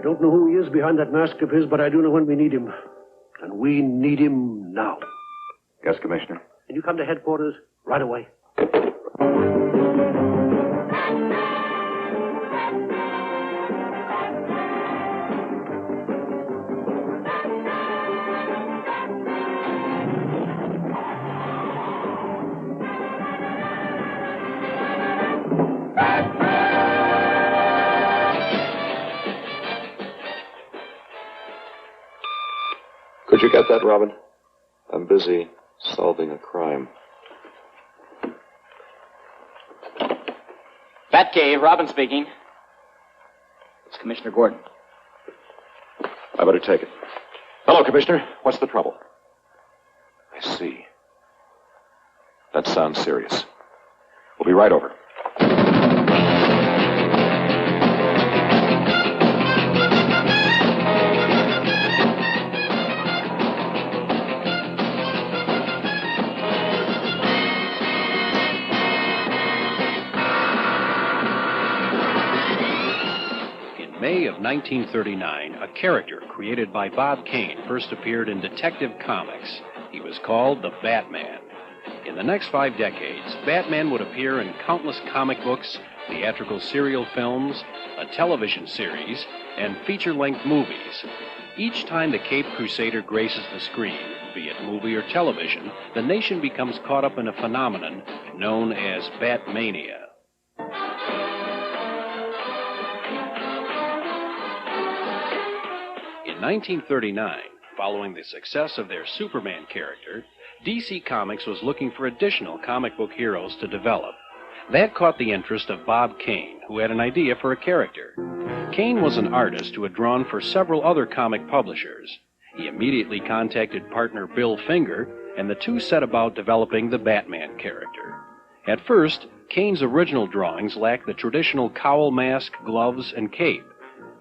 I don't know who he is behind that mask of his, but I do know when we need him. And we need him now. Yes, Commissioner. Can you come to headquarters right away? Could you get that, Robin? I'm busy solving a crime. Batcave, Robin speaking. It's Commissioner Gordon. I better take it. Hello, Commissioner. What's the trouble? I see. That sounds serious. We'll be right over. May of 1939, a character created by Bob Kane first appeared in Detective Comics. He was called the Batman. In the next 5 decades, Batman would appear in countless comic books, theatrical serial films, a television series, and feature-length movies. Each time the Caped Crusader graces the screen, be it movie or television, the nation becomes caught up in a phenomenon known as Bat Mania. In 1939, following the success of their Superman character, DC Comics was looking for additional comic book heroes to develop. That caught the interest of Bob Kane, who had an idea for a character. Kane was an artist who had drawn for several other comic publishers. He immediately contacted partner Bill Finger, and the two set about developing the Batman character. At first, Kane's original drawings lacked the traditional cowl mask, gloves, and cape.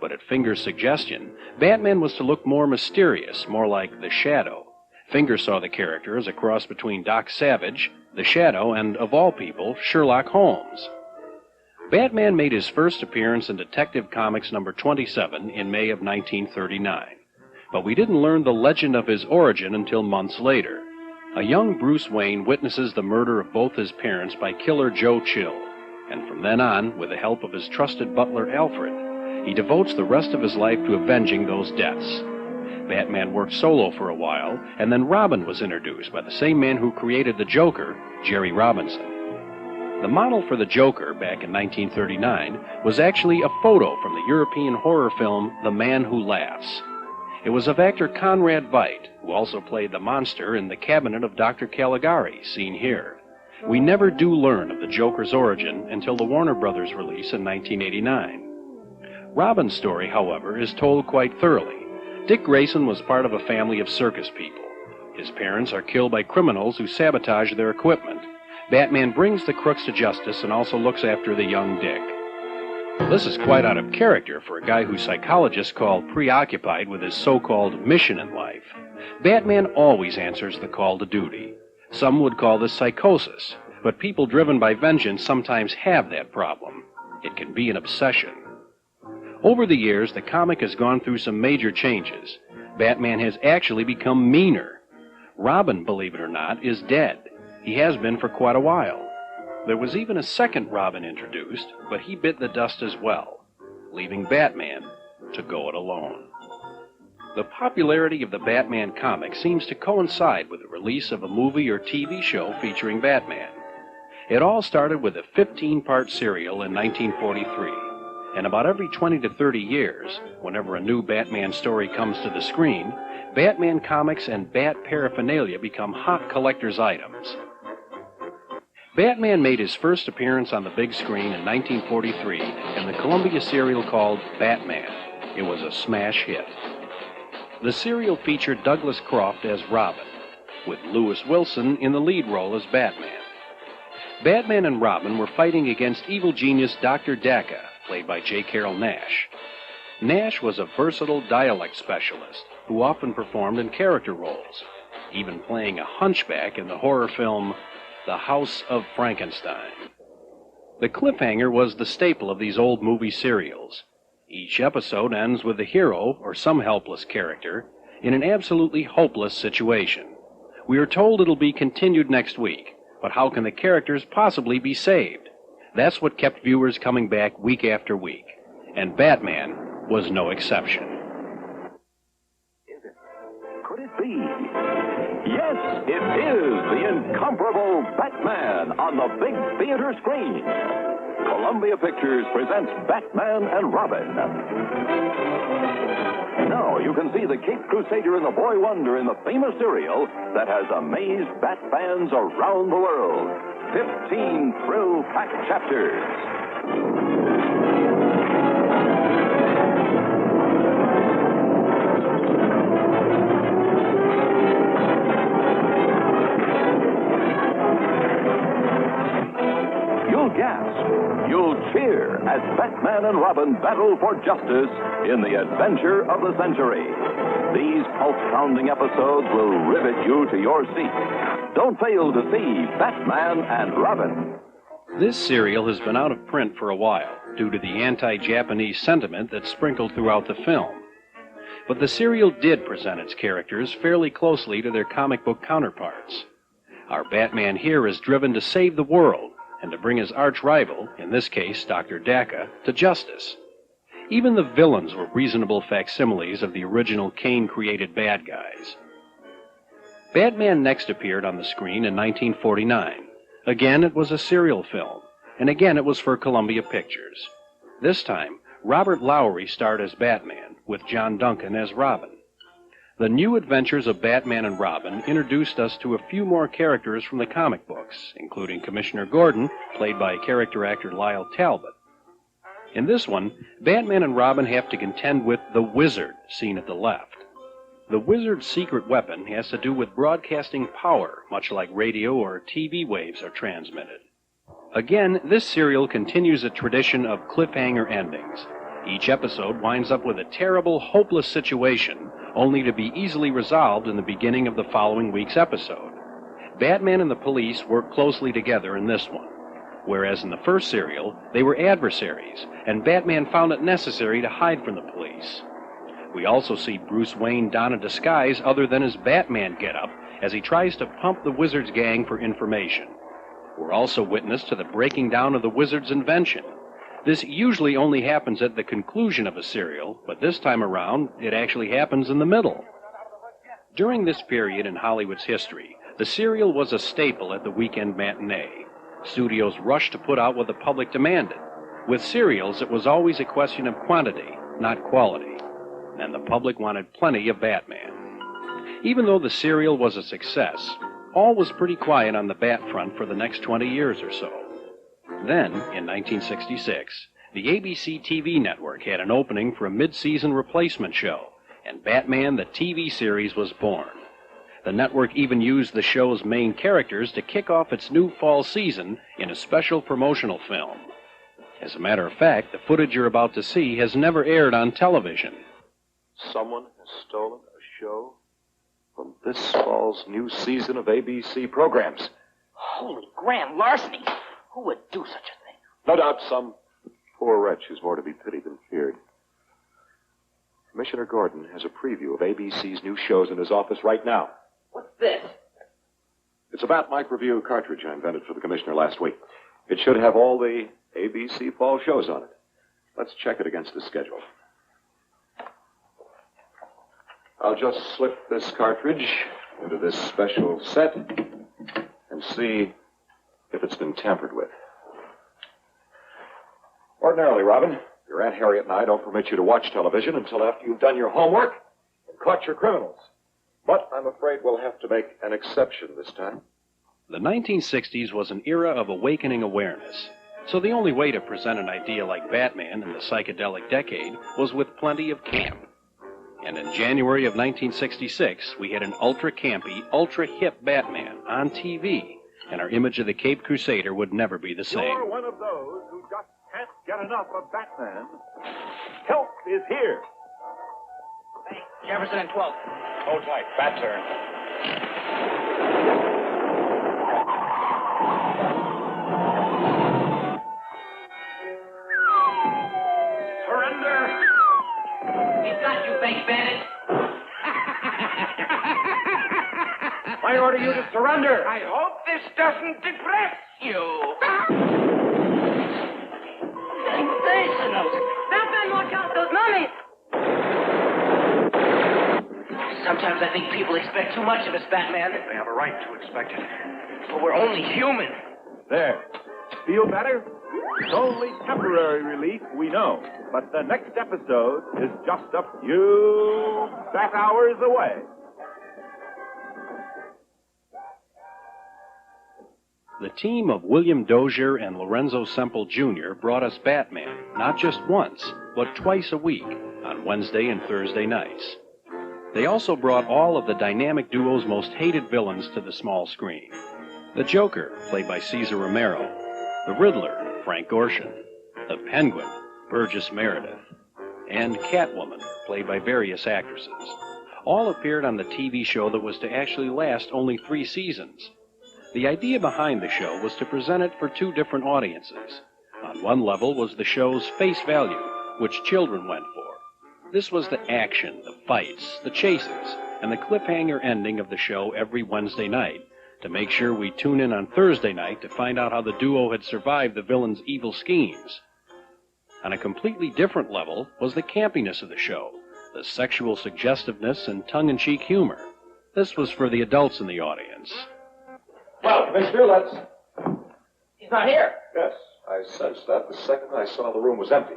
But at Finger's suggestion, Batman was to look more mysterious, more like the Shadow. Finger saw the character as a cross between Doc Savage, the Shadow, and, of all people, Sherlock Holmes. Batman made his first appearance in Detective Comics number 27 in May of 1939. But we didn't learn the legend of his origin until months later. A young Bruce Wayne witnesses the murder of both his parents by killer Joe Chill, and from then on, with the help of his trusted butler Alfred, he devotes the rest of his life to avenging those deaths. Batman worked solo for a while, and then Robin was introduced by the same man who created the Joker, Jerry Robinson. The model for the Joker, back in 1939, was actually a photo from the European horror film The Man Who Laughs. It was of actor Conrad Veidt, who also played the monster in The Cabinet of Dr. Caligari, seen here. We never do learn of the Joker's origin until the Warner Brothers release in 1989. Robin's story, however, is told quite thoroughly. Dick Grayson was part of a family of circus people. His parents are killed by criminals who sabotage their equipment. Batman brings the crooks to justice and also looks after the young Dick. This is quite out of character for a guy who psychologists call preoccupied with his so-called mission in life. Batman always answers the call to duty. Some would call this psychosis, but people driven by vengeance sometimes have that problem. It can be an obsession. Over the years, the comic has gone through some major changes. Batman has actually become meaner. Robin, believe it or not, is dead. He has been for quite a while. There was even a second Robin introduced, but he bit the dust as well, leaving Batman to go it alone. The popularity of the Batman comic seems to coincide with the release of a movie or TV show featuring Batman. It all started with a 15-part serial in 1943. And about every 20 to 30 years, whenever a new Batman story comes to the screen, Batman comics and Bat paraphernalia become hot collector's items. Batman made his first appearance on the big screen in 1943 in the Columbia serial called Batman. It was a smash hit. The serial featured Douglas Croft as Robin, with Lewis Wilson in the lead role as Batman. Batman and Robin were fighting against evil genius Dr. Dacca, played by J. Carrol Naish. Naish was a versatile dialect specialist who often performed in character roles, even playing a hunchback in the horror film The House of Frankenstein. The cliffhanger was the staple of these old movie serials. Each episode ends with the hero, or some helpless character, in an absolutely hopeless situation. We are told it'll be continued next week, but how can the characters possibly be saved? That's what kept viewers coming back week after week, and Batman was no exception. Could it be? Yes, it is the incomparable Batman on the big theater screen. Columbia Pictures presents Batman and Robin. Now you can see the Cape Crusader and the Boy Wonder in the famous serial that has amazed Bat fans around the world. 15 thrill-packed chapters. You'll gasp, you'll cheer as Batman and Robin battle for justice in the adventure of the century. These pulse-pounding episodes will rivet you to your seat. Don't fail to see Batman and Robin. This serial has been out of print for a while due to the anti-Japanese sentiment that's sprinkled throughout the film. But the serial did present its characters fairly closely to their comic book counterparts. Our Batman here is driven to save the world and to bring his arch-rival, in this case Dr. Dacca, to justice. Even the villains were reasonable facsimiles of the original Kane-created bad guys. Batman next appeared on the screen in 1949. Again, it was a serial film, and again it was for Columbia Pictures. This time, Robert Lowry starred as Batman, with John Duncan as Robin. The new adventures of Batman and Robin introduced us to a few more characters from the comic books, including Commissioner Gordon, played by character actor Lyle Talbot. In this one, Batman and Robin have to contend with the Wizard, seen at the left. The Wizard's secret weapon has to do with broadcasting power, much like radio or TV waves are transmitted. Again, this serial continues a tradition of cliffhanger endings. Each episode winds up with a terrible, hopeless situation, only to be easily resolved in the beginning of the following week's episode. Batman and the police work closely together in this one, whereas in the first serial, they were adversaries, and Batman found it necessary to hide from the police. We also see Bruce Wayne don a disguise other than his Batman getup as he tries to pump the Wizard's gang for information. We're also witness to the breaking down of the Wizard's invention. This usually only happens at the conclusion of a serial, but this time around, it actually happens in the middle. During this period in Hollywood's history, the serial was a staple at the weekend matinee. Studios rushed to put out what the public demanded. With serials, it was always a question of quantity, not quality. And the public wanted plenty of Batman. Even though the serial was a success, all was pretty quiet on the Bat front for the next 20 years or so. Then, in 1966, the ABC TV network had an opening for a mid-season replacement show, and Batman the TV series was born. The network even used the show's main characters to kick off its new fall season in a special promotional film. As a matter of fact, the footage you're about to see has never aired on television. Someone has stolen a show from this fall's new season of ABC programs. Holy grand larceny! Who would do such a thing? No doubt some poor wretch who's more to be pitied than feared. Commissioner Gordon has a preview of ABC's new shows in his office right now. What's this? It's a Bat Mike Review cartridge I invented for the commissioner last week. It should have all the ABC fall shows on it. Let's check it against the schedule. I'll just slip this cartridge into this special set and see if it's been tampered with. Ordinarily, Robin, your Aunt Harriet and I don't permit you to watch television until after you've done your homework and caught your criminals. But I'm afraid we'll have to make an exception this time. The 1960s was an era of awakening awareness, so the only way to present an idea like Batman in the psychedelic decade was with plenty of camp. And in January of 1966, we had an ultra-campy, ultra-hip Batman on TV, and our image of the Cape Crusader would never be the same. You're one of those who just can't get enough of Batman. Help is here. Hey, Jefferson and 12th. Hold tight. Bat turn. Surrender We've got you, fake bandit. I order you to surrender. I hope this doesn't depress you. Sensational. Batman, watch out, those mummies. Sometimes I think people expect too much of us, Batman. They have a right to expect it. But we're only human. There. Feel better? It's only temporary relief, we know. But the next episode is just a few bat hours away. The team of William Dozier and Lorenzo Semple Jr. brought us Batman, not just once, but twice a week, on Wednesday and Thursday nights. They also brought all of the dynamic duo's most hated villains to the small screen. The Joker, played by Cesar Romero. The Riddler, Frank Gorshin. The Penguin, Burgess Meredith. And Catwoman, played by various actresses. All appeared on the TV show that was to actually last only 3 seasons. The idea behind the show was to present it for 2 different audiences. On one level was the show's face value, which children went for. This was the action, the fights, the chases, and the cliffhanger ending of the show every Wednesday night, to make sure we tune in on Thursday night to find out how the duo had survived the villain's evil schemes. On a completely different level was the campiness of the show, the sexual suggestiveness and tongue-in-cheek humor. This was for the adults in the audience. Well, Commissioner, let's... He's not here. Yes, I sensed that the second I saw the room was empty.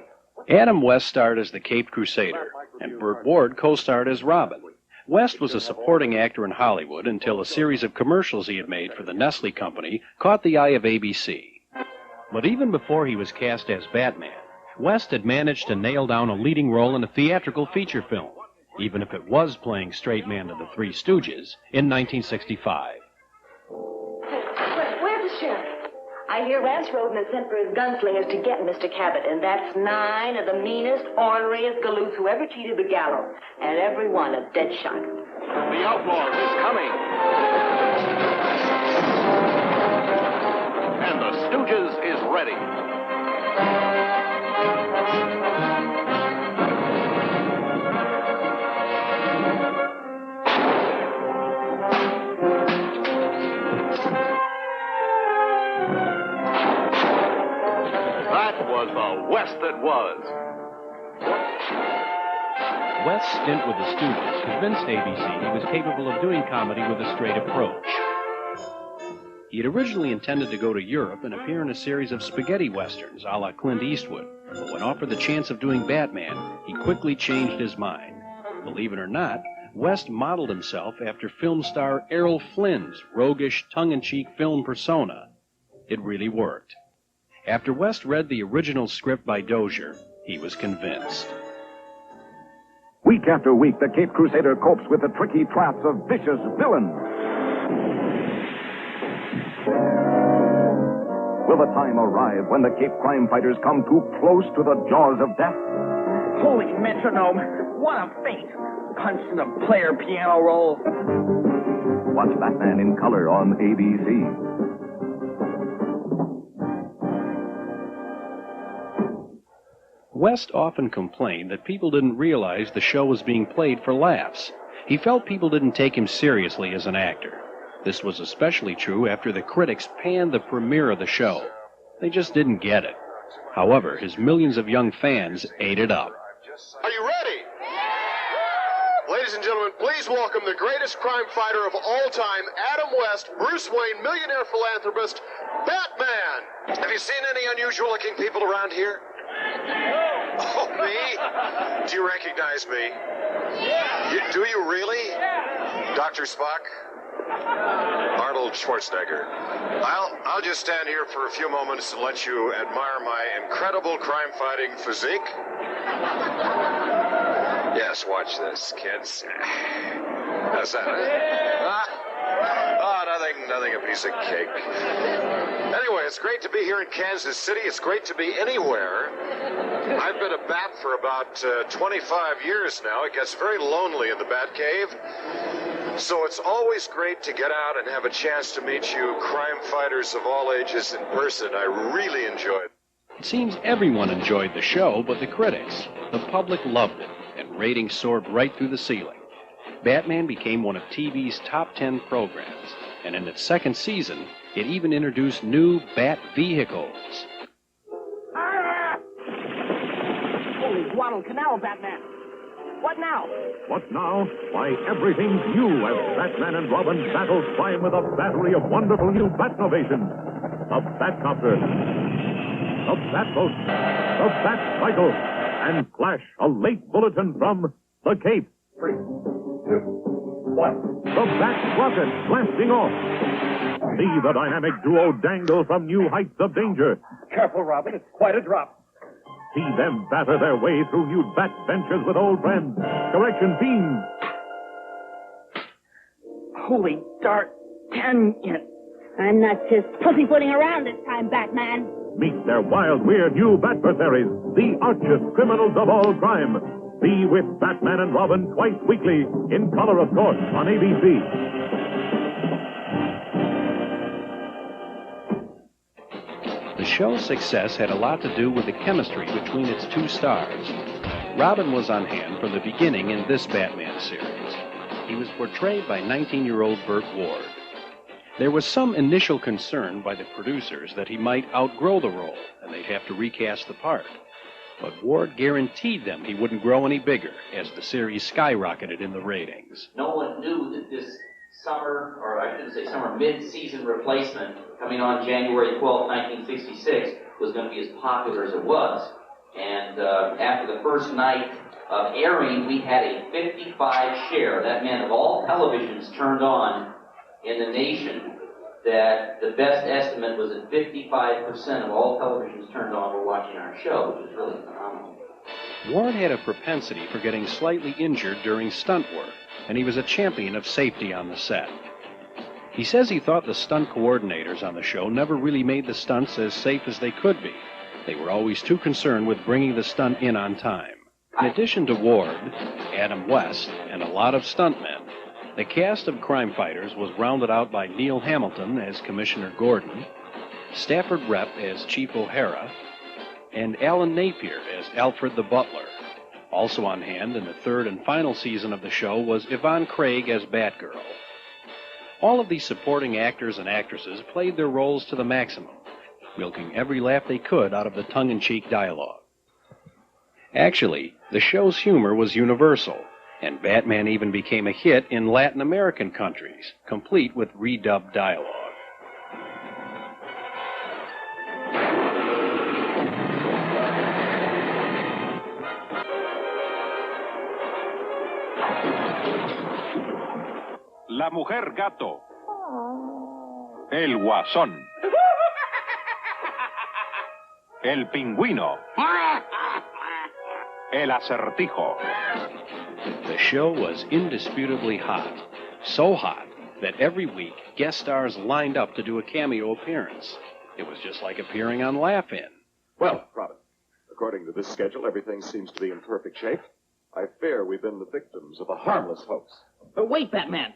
Adam West starred as the Caped Crusader, and Burt Ward co-starred as Robin. West was a supporting actor in Hollywood until a series of commercials he had made for the Nestle Company caught the eye of ABC. But even before he was cast as Batman, West had managed to nail down a leading role in a theatrical feature film, even if it was playing straight man to the Three Stooges in 1965. Where's the sheriff? I hear Rance Roden has sent for his gunslingers to get Mr. Cabot, and that's 9 of the meanest, orneriest galoots who ever cheated the gallows, and every one a dead shot. The outlaw is coming. And the Stooges is ready. Was the West that was. West's stint with the Stooges convinced ABC he was capable of doing comedy with a straight approach. He had originally intended to go to Europe and appear in a series of spaghetti westerns a la Clint Eastwood, but when offered the chance of doing Batman, he quickly changed his mind. Believe it or not, West modeled himself after film star Errol Flynn's roguish, tongue-in-cheek film persona. It really worked. After West read the original script by Dozier, he was convinced. Week after week, the Caped Crusader copes with the tricky traps of vicious villains. Will the time arrive when the Caped crime fighters come too close to the jaws of death? Holy metronome. What a feat. Punch in the player piano roll. Watch Batman in color on ABC. West often complained that people didn't realize the show was being played for laughs. He felt people didn't take him seriously as an actor. This was especially true after the critics panned the premiere of the show. They just didn't get it. However, his millions of young fans ate it up. Are you ready? Ladies and gentlemen, please welcome the greatest crime fighter of all time, Adam West, Bruce Wayne, millionaire philanthropist, Batman. Have you seen any unusual-looking people around here? Oh, me? Do you recognize me? Do you really? Dr. Spock? Arnold Schwarzenegger. I'll just stand here for a few moments and let you admire my incredible crime-fighting physique. Yes, watch this, kids. How's that, huh? Nothing, a piece of cake. Anyway, it's great to be here in Kansas City. It's great to be anywhere. I've been a bat for about 25 years now. It gets very lonely in the Bat Cave. So it's always great to get out and have a chance to meet you crime fighters of all ages in person. I really enjoy it. It seems everyone enjoyed the show but the critics. The public loved it, and ratings soared right through the ceiling. Batman became one of TV's top 10 programs, and in its second season, it even introduced new Bat vehicles. Holy Guadalcanal, Batman. What now? What now? Why, everything's new as Batman and Robin battle crime with a battery of wonderful new Batnovations. The Batcopter, the Batboat, the Batcycle, and flash, a late bulletin from the Cape. 3, 2, 1. The Bat Rocket blasting off. See the dynamic duo dangle from new heights of danger. Careful, Robin. It's quite a drop. See them batter their way through new bat ventures with old friends. Correction teams. Holy D'Artagnan. I'm not just pussyfooting around this time, Batman. Meet their wild, weird new Batversaries, the archest criminals of all crime. Be with Batman and Robin twice weekly, in color, of course, on ABC. The show's success had a lot to do with the chemistry between its two stars. Robin was on hand from the beginning in this Batman series. He was portrayed by 19-year-old Burt Ward. There was some initial concern by the producers that he might outgrow the role, and they'd have to recast the part. But Ward guaranteed them he wouldn't grow any bigger as the series skyrocketed in the ratings. No one knew that this summer, or I shouldn't say summer, mid-season replacement coming on January 12, 1966 was going to be as popular as it was. And after the first night of airing, we had a 55 share. That meant of all televisions turned on in the nation, that the best estimate was that 55% of all televisions turned on were watching our show, which is really phenomenal. Ward had a propensity for getting slightly injured during stunt work, and he was a champion of safety on the set. He says he thought the stunt coordinators on the show never really made the stunts as safe as they could be. They were always too concerned with bringing the stunt in on time. In addition to Ward, Adam West, and a lot of stuntmen, the cast of crime fighters was rounded out by Neil Hamilton as Commissioner Gordon, Stafford Repp as Chief O'Hara, and Alan Napier as Alfred the Butler. Also on hand in the third and final season of the show was Yvonne Craig as Batgirl. All of these supporting actors and actresses played their roles to the maximum, milking every laugh they could out of the tongue-in-cheek dialogue. Actually, the show's humor was universal, and Batman even became a hit in Latin American countries, complete with redubbed dialogue. La Mujer Gato. El Guasón. El Pingüino. El Acertijo. The show was indisputably hot. So hot that every week guest stars lined up to do a cameo appearance. It was just like appearing on Laugh-In. Well, Robin, according to this schedule, everything seems to be in perfect shape. I fear we've been the victims of a harmless hoax. But wait, Batman.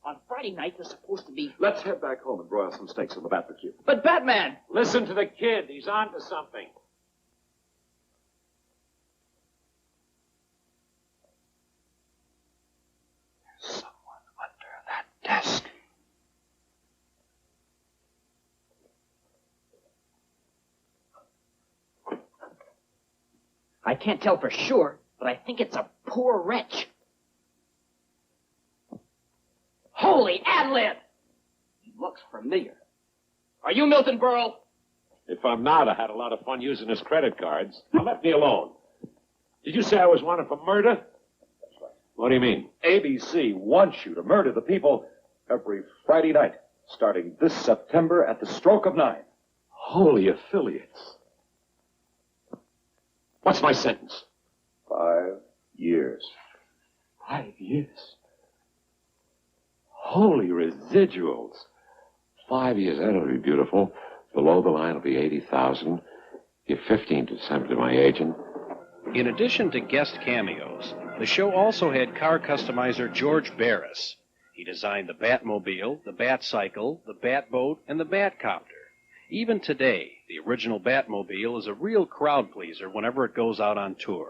On Friday night, there's supposed to be... Let's head back home and broil some steaks in the barbecue. But Batman! Listen to the kid. He's on to something. There's someone under that desk. I can't tell for sure, but I think it's a poor wretch. Holy ad-lib! He looks familiar. Are you Milton Berle? If I'm not, I had a lot of fun using his credit cards. Now let me alone. Did you say I was wanted for murder? That's right. What do you mean? ABC wants you to murder the people every Friday night, starting this September at the stroke of 9. Holy affiliates. What's my sentence? 5 years. 5 years. Holy residuals. 5 years, that'll be beautiful. Below the line will be 80,000. Give 15% to my agent. In addition to guest cameos, the show also had car customizer George Barris. He designed the Batmobile, the Batcycle, the Batboat, and the Batcopter. Even today, the original Batmobile is a real crowd pleaser whenever it goes out on tour.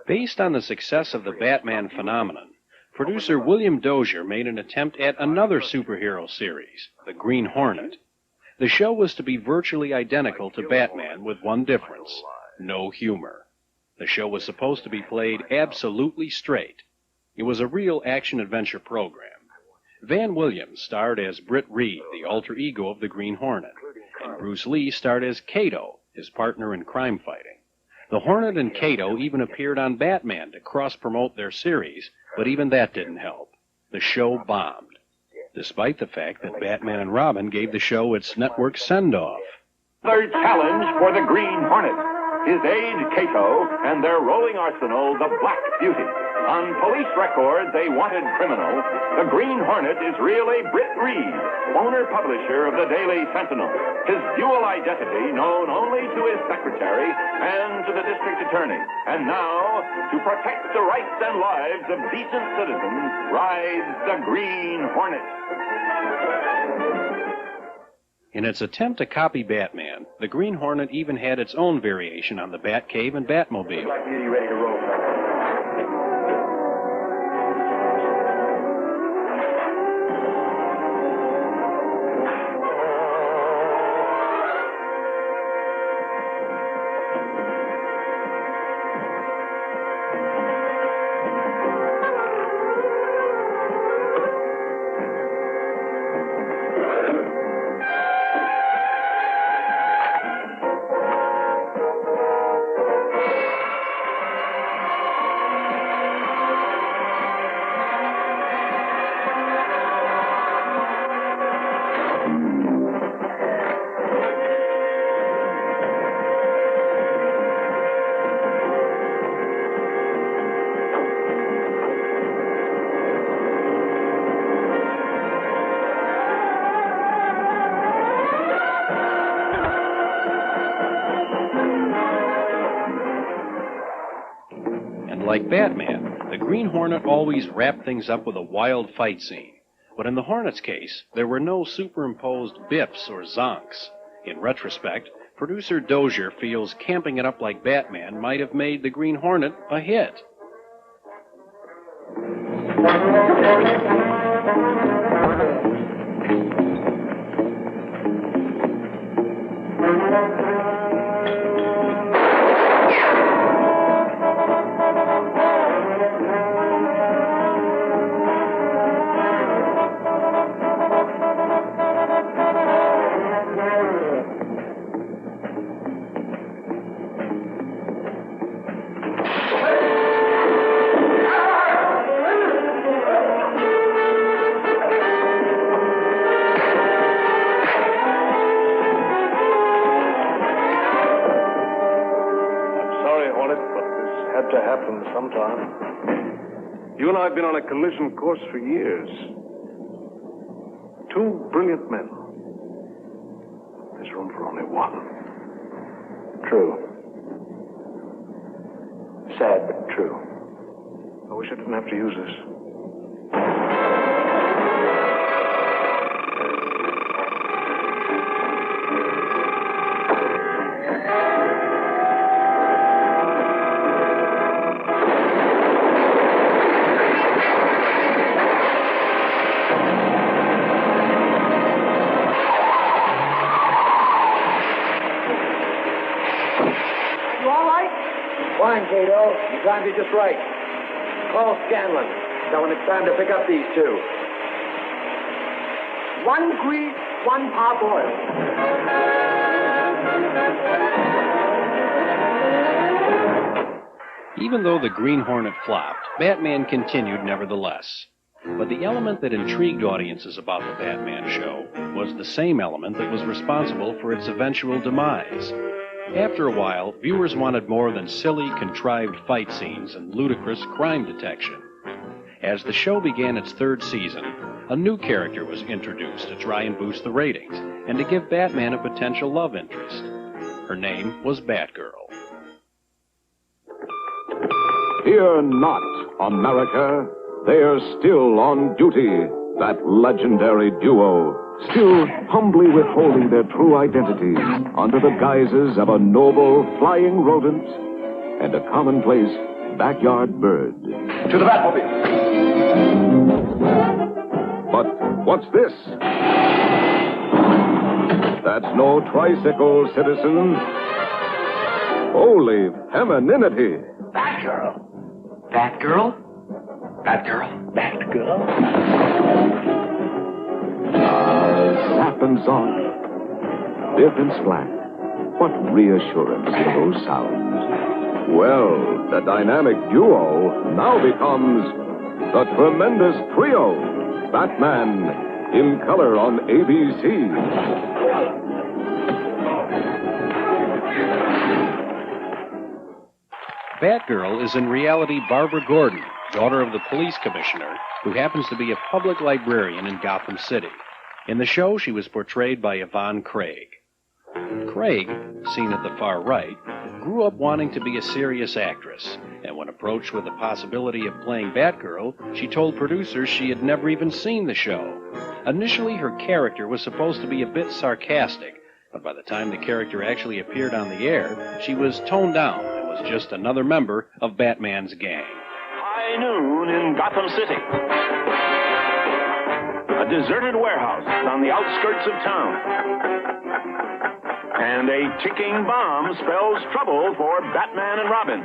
Based on the success of the Batman phenomenon, producer William Dozier made an attempt at another superhero series, The Green Hornet. The show was to be virtually identical to Batman with one difference: no humor. The show was supposed to be played absolutely straight. It was a real action-adventure program. Van Williams starred as Britt Reed, the alter ego of the Green Hornet, and Bruce Lee starred as Kato, his partner in crime fighting. The Hornet and Kato even appeared on Batman to cross-promote their series, but even that didn't help. The show bombed, despite the fact that Batman and Robin gave the show its network send-off. Another challenge for the Green Hornet. His aide, Kato, and their rolling arsenal, the Black Beauty. On police records, a wanted criminal, the Green Hornet is really Britt Reed, owner-publisher of the Daily Sentinel. His dual identity known only to his secretary and to the district attorney. And now, to protect the rights and lives of decent citizens, rides the Green Hornet. In its attempt to copy Batman, the Green Hornet even had its own variation on the Batcave and Batmobile. Black Beauty ready to roll. Like Batman, the Green Hornet always wrapped things up with a wild fight scene. But in the Hornet's case, there were no superimposed biffs or zonks. In retrospect, producer Dozier feels camping it up like Batman might have made the Green Hornet a hit. To happen sometime. You and I have been on a collision course for years. Two brilliant men. There's room for only one. True. Sad, but true. I wish I didn't have to use this. Fine, Kato. You timed it just right. Call Scanlon. Tell him it's time to pick up these two. One grease, one parboiled. Even though the Green Hornet flopped, Batman continued nevertheless. But the element that intrigued audiences about the Batman show was the same element that was responsible for its eventual demise. After a while, viewers wanted more than silly, contrived fight scenes and ludicrous crime detection. As the show began its third season, a new character was introduced to try and boost the ratings and to give Batman a potential love interest. Her name was Batgirl. Fear not, America. They are still on duty, that legendary duo. Still humbly withholding their true identities under the guises of a noble flying rodent and a commonplace backyard bird. To the Batmobile. But what's this? That's no tricycle, citizen. Holy femininity. Batgirl. Batgirl? Batgirl? Batgirl? Zap and zonk. Biff and Splat. What reassurance in those sounds. Well, the dynamic duo now becomes the tremendous trio. Batman in color on ABC. Batgirl is in reality Barbara Gordon, daughter of the police commissioner, who happens to be a public librarian in Gotham City. In the show, she was portrayed by Yvonne Craig. Craig, seen at the far right, grew up wanting to be a serious actress, and when approached with the possibility of playing Batgirl, she told producers she had never even seen the show. Initially, her character was supposed to be a bit sarcastic, but by the time the character actually appeared on the air, she was toned down and was just another member of Batman's gang. High noon in Gotham City. A deserted warehouse on the outskirts of town. And a ticking bomb spells trouble for Batman and Robin.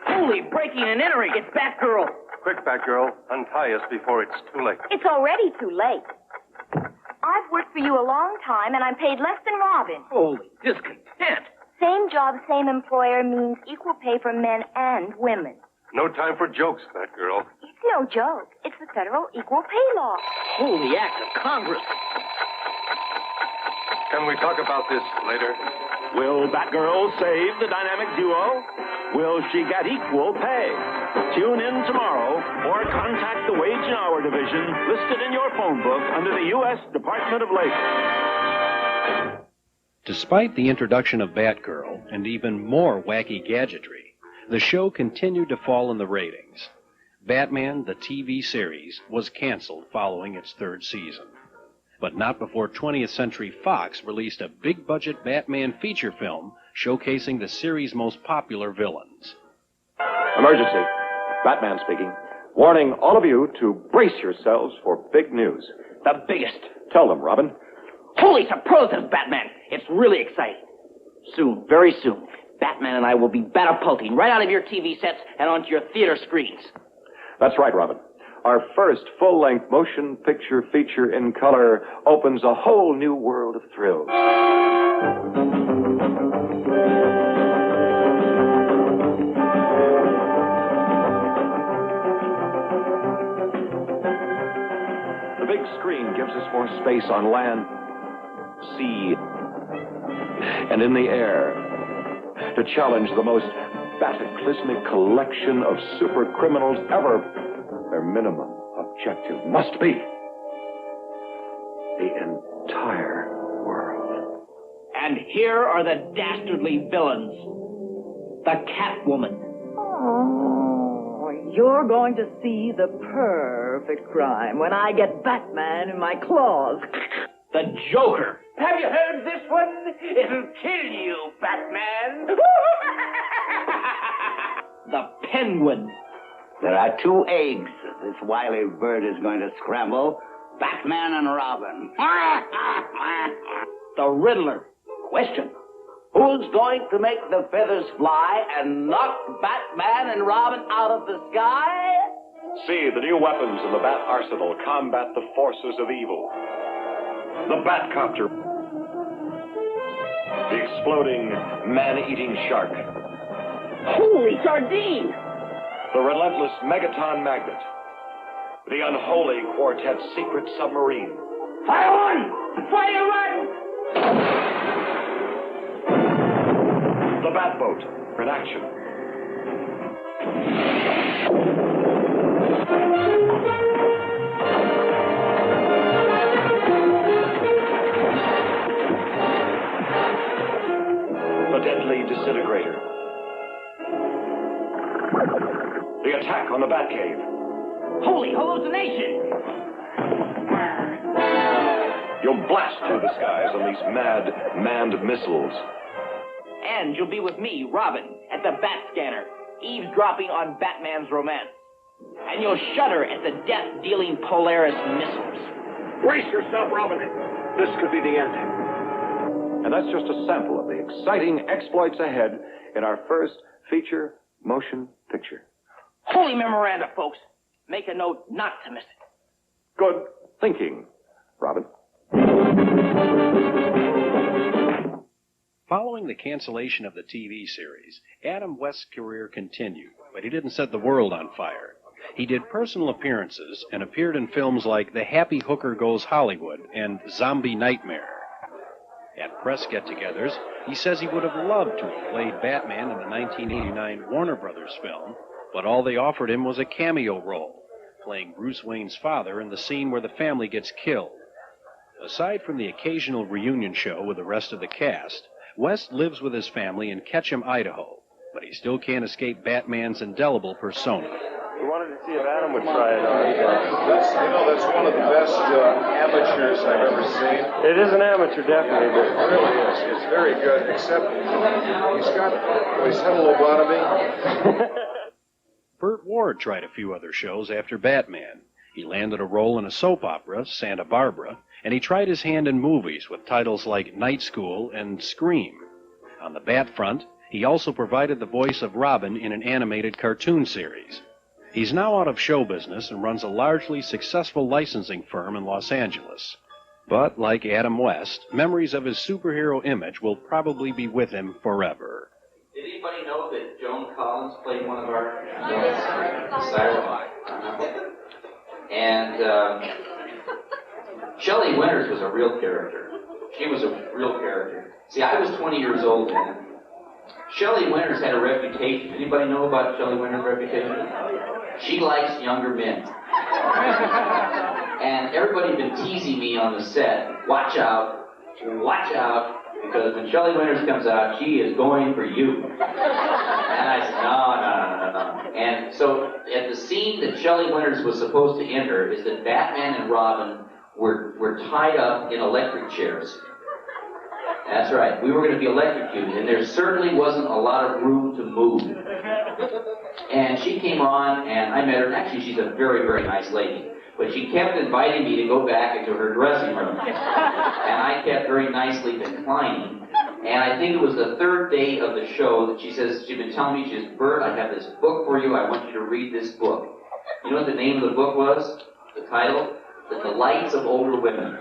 Holy breaking and entering. It's Batgirl. Quick, Batgirl. Untie us before it's too late. It's already too late. I've worked for you a long time, and I'm paid less than Robin. Holy discontent. Same job, same employer means equal pay for men and women. No time for jokes, Batgirl. It's no joke. It's the federal equal pay law. Holy act of Congress. Can we talk about this later? Will Batgirl save the dynamic duo? Will she get equal pay? Tune in tomorrow or contact the Wage and Hour Division listed in your phone book under the U.S. Department of Labor. Despite the introduction of Batgirl and even more wacky gadgetry, the show continued to fall in the ratings. Batman, the TV series, was canceled following its third season. But not before 20th Century Fox released a big-budget Batman feature film showcasing the series' most popular villains. Emergency. Batman speaking. Warning all of you to brace yourselves for big news. The biggest. Tell them, Robin. Holy superlatives, Batman. It's really exciting. Soon, very soon, Batman and I will be batapulting right out of your TV sets and onto your theater screens. That's right, Robin. Our first full-length motion picture feature in color opens a whole new world of thrills. The big screen gives us more space on land, sea, and in the air to challenge the most cataclysmic collection of super criminals ever. Their minimum objective must be the entire world. And here are the dastardly villains. The Catwoman. Oh, you're going to see the perfect crime when I get Batman in my claws. The Joker. Have you heard this one? It'll kill you, Batman. The Penguin. There are two eggs this wily bird is going to scramble. Batman and Robin. The Riddler. Question. Who's going to make the feathers fly and knock Batman and Robin out of the sky? See the new weapons in the Bat Arsenal combat the forces of evil. The Batcopter. The exploding, man-eating shark. Holy sardine! The relentless Megaton Magnet. The unholy Quartet secret submarine. Fire one! Fire one! The Batboat in action. The deadly disintegrator. The attack on the Batcave. Holy hallucination! You'll blast through the skies on these mad, manned missiles. And you'll be with me, Robin, at the Bat Scanner. eavesdropping on Batman's romance. And you'll shudder at the death-dealing Polaris missiles. Brace yourself, Robin. This could be the end. And that's just a sample of the exciting exploits ahead in our first feature motion picture. Holy memoranda, folks. Make a note not to miss it. Good thinking, Robin. Following the cancellation of the TV series, Adam West's career continued, but he didn't set the world on fire. He did personal appearances and appeared in films like The Happy Hooker Goes Hollywood and Zombie Nightmare. At press get-togethers, he says he would have loved to have played Batman in the 1989 Warner Brothers film, but all they offered him was a cameo role, playing Bruce Wayne's father in the scene where the family gets killed. Aside from the occasional reunion show with the rest of the cast, West lives with his family in Ketchum, Idaho, but he still can't escape Batman's indelible persona. We wanted to see if Adam would try it on. That's one of the best amateurs I've ever seen. It is an amateur, definitely. It really is. It's very good, except he's had a lobotomy. Burt Ward tried a few other shows after Batman. He landed a role in a soap opera, Santa Barbara, and he tried his hand in movies with titles like Night School and Scream. On the Bat front, he also provided the voice of Robin in an animated cartoon series. He's now out of show business and runs a largely successful licensing firm in Los Angeles. But, like Adam West, memories of his superhero image will probably be with him forever. Did anybody know that Joan Collins played one of our Cyrus? And Shelley Winters was a real character. She was a real character. See, I was 20 years old then. Shelley Winters had a reputation. Anybody know about Shelley Winters' reputation? She likes younger men. And everybody had been teasing me on the set, watch out, because when Shelley Winters comes out, she is going for you. And I said, no. And so at the scene that Shelley Winters was supposed to enter is that Batman and Robin were tied up in electric chairs. That's right, we were going to be electrocuted, and there certainly wasn't a lot of room to move. And she came on, and I met her, and actually she's a very, very nice lady. But she kept inviting me to go back into her dressing room. And I kept very nicely declining. And I think it was the third day of the show that she says, she'd been telling me, she says, Bert, I have this book for you, I want you to read this book. You know what the name of the book was? The title? The Delights of Older Women.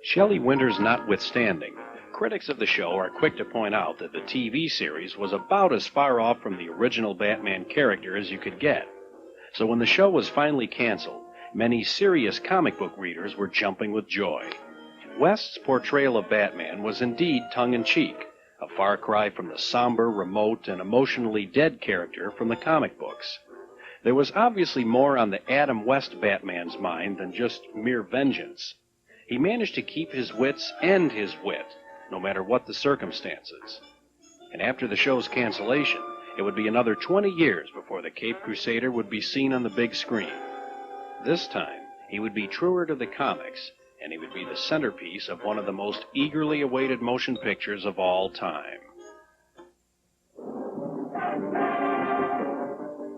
Shelley Winters notwithstanding, critics of the show are quick to point out that the TV series was about as far off from the original Batman character as you could get. So when the show was finally canceled, many serious comic book readers were jumping with joy. West's portrayal of Batman was indeed tongue-in-cheek, a far cry from the somber, remote, and emotionally dead character from the comic books. There was obviously more on the Adam West Batman's mind than just mere vengeance. He managed to keep his wits and his wit, no matter what the circumstances. And after the show's cancellation, it would be another 20 years before the Caped Crusader would be seen on the big screen. This time, he would be truer to the comics, and he would be the centerpiece of one of the most eagerly awaited motion pictures of all time.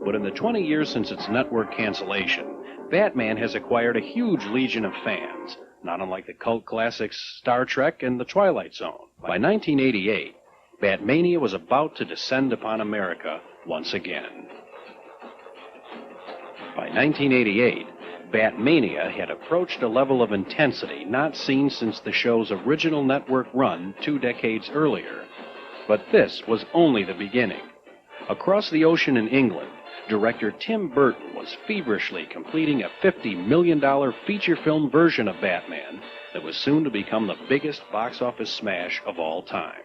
But in the 20 years since its network cancellation, Batman has acquired a huge legion of fans, not unlike the cult classics Star Trek and The Twilight Zone. By 1988, Bat Mania was about to descend upon America once again. By 1988, Bat Mania had approached a level of intensity not seen since the show's original network run 2 decades earlier. But this was only the beginning. Across the ocean in England, director Tim Burton was feverishly completing a $50 million feature film version of Batman that was soon to become the biggest box office smash of all time.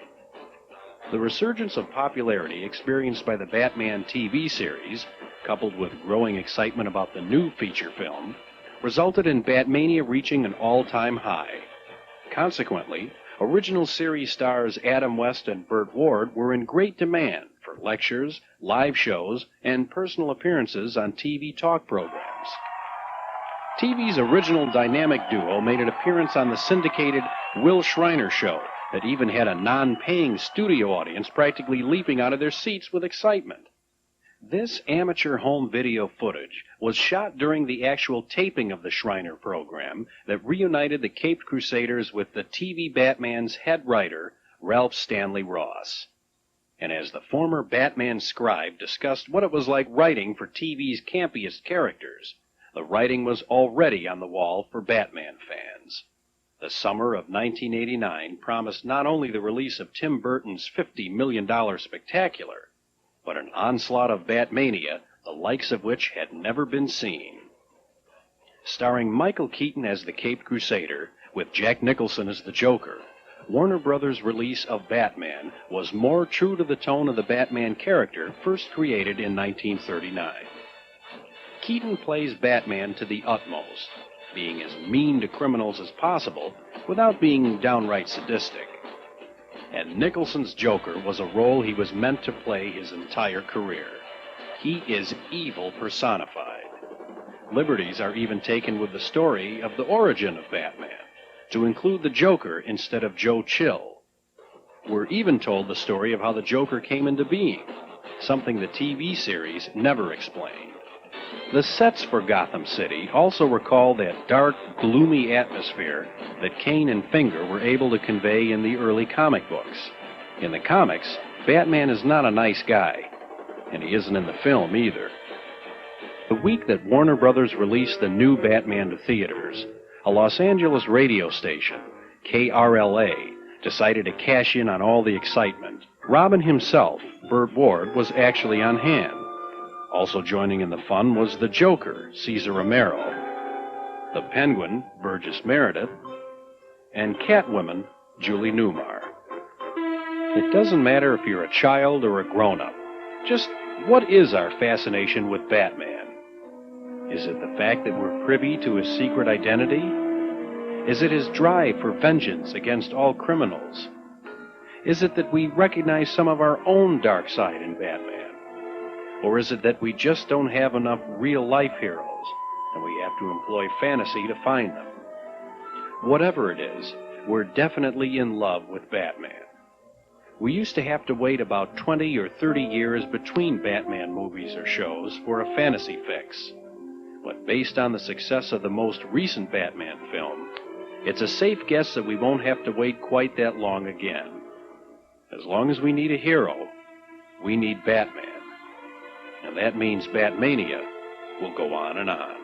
The resurgence of popularity experienced by the Batman TV series, coupled with growing excitement about the new feature film, resulted in Batmania reaching an all-time high. Consequently, original series stars Adam West and Burt Ward were in great demand for lectures, live shows, and personal appearances on TV talk programs. TV's original dynamic duo made an appearance on the syndicated Will Shriner Show, that even had a non-paying studio audience practically leaping out of their seats with excitement. This amateur home video footage was shot during the actual taping of the Shriner program that reunited the Caped Crusaders with the TV Batman's head writer, Ralph Stanley Ross. And as the former Batman scribe discussed what it was like writing for TV's campiest characters, the writing was already on the wall for Batman fans. The summer of 1989 promised not only the release of Tim Burton's $50 million spectacular, but an onslaught of Bat Mania, the likes of which had never been seen. Starring Michael Keaton as the Caped Crusader, with Jack Nicholson as the Joker, Warner Brothers' release of Batman was more true to the tone of the Batman character first created in 1939. Keaton plays Batman to the utmost, being as mean to criminals as possible without being downright sadistic. And Nicholson's Joker was a role he was meant to play his entire career. He is evil personified. Liberties are even taken with the story of the origin of Batman, to include the Joker instead of Joe Chill. We're even told the story of how the Joker came into being, something the TV series never explained. The sets for Gotham City also recall that dark, gloomy atmosphere that Kane and Finger were able to convey in the early comic books. In the comics, Batman is not a nice guy, and he isn't in the film either. The week that Warner Brothers released the new Batman to theaters, a Los Angeles radio station, KRLA, decided to cash in on all the excitement. Robin himself, Burt Ward, was actually on hand. Also joining in the fun was the Joker, Cesar Romero, the Penguin, Burgess Meredith, and Catwoman, Julie Newmar. It doesn't matter if you're a child or a grown-up. Just what is our fascination with Batman? Is it the fact that we're privy to his secret identity? Is it his drive for vengeance against all criminals? Is it that we recognize some of our own dark side in Batman? Or is it that we just don't have enough real-life heroes, and we have to employ fantasy to find them? Whatever it is, we're definitely in love with Batman. We used to have to wait about 20 or 30 years between Batman movies or shows for a fantasy fix. But based on the success of the most recent Batman film, it's a safe guess that we won't have to wait quite that long again. As long as we need a hero, we need Batman. And that means Bat Mania will go on and on.